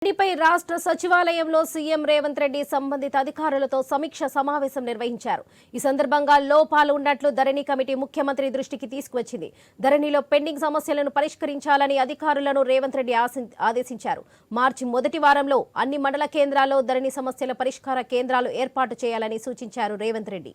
దీనిపై రాష్ట్ర సచివాలయంలో సీఎం రేవంత్ రెడ్డి సంబంధిత అధికారులతో సమీక్ష సమావేశం నిర్వహించారు. ఈ సందర్భంగా లోపాలు ఉన్నట్లు ధరణి కమిటీ ముఖ్యమంత్రి దృష్టికి తీసుకువచ్చింది. ధరణిలో పెండింగ్ సమస్యలను పరిష్కరించాలని అధికారులను రేవంత్ రెడ్డి ఆదేశించారు. మార్చి మొదటి వారంలో అన్ని మండల కేంద్రాల్లో ధరణి సమస్యల పరిష్కార కేంద్రాలు ఏర్పాటు చేయాలని సూచించారు రేవంత్ రెడ్డి.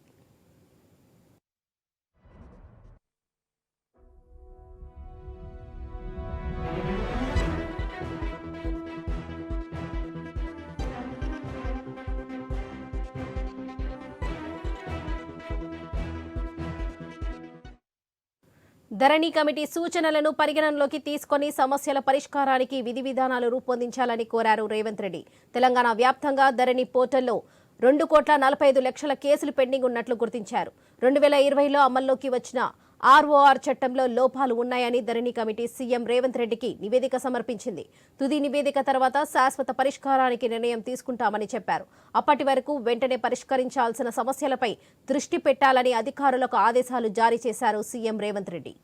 ధరణి కమిటీ సూచనలను పరిగణనలోకి తీసుకుని సమస్యల పరిష్కారానికి విధి విధానాలు రూపొందించాలని కోరారు రేవంత్ రెడ్డి. తెలంగాణ వ్యాప్తంగా ధరణి పోర్టల్లో 2,45,00,000 కేసులు పెండింగ్ ఉన్నట్లు గుర్తించారు. 2020లో అమల్లోకి వచ్చిన ఆర్ఓఆర్ చట్టంలో లోపాలు ఉన్నాయని ధరణి కమిటీ సీఎం రేవంత్ రెడ్డికి నివేదిక సమర్పించింది. తుది నివేదిక తర్వాత శాశ్వత పరిష్కారానికి నిర్ణయం తీసుకుంటామని చెప్పారు. అప్పటి వరకు వెంటనే పరిష్కరించాల్సిన సమస్యలపై దృష్టి పెట్టాలని అధికారులకు ఆదేశాలు జారీ చేశారు సీఎం రేవంత్ రెడ్డి.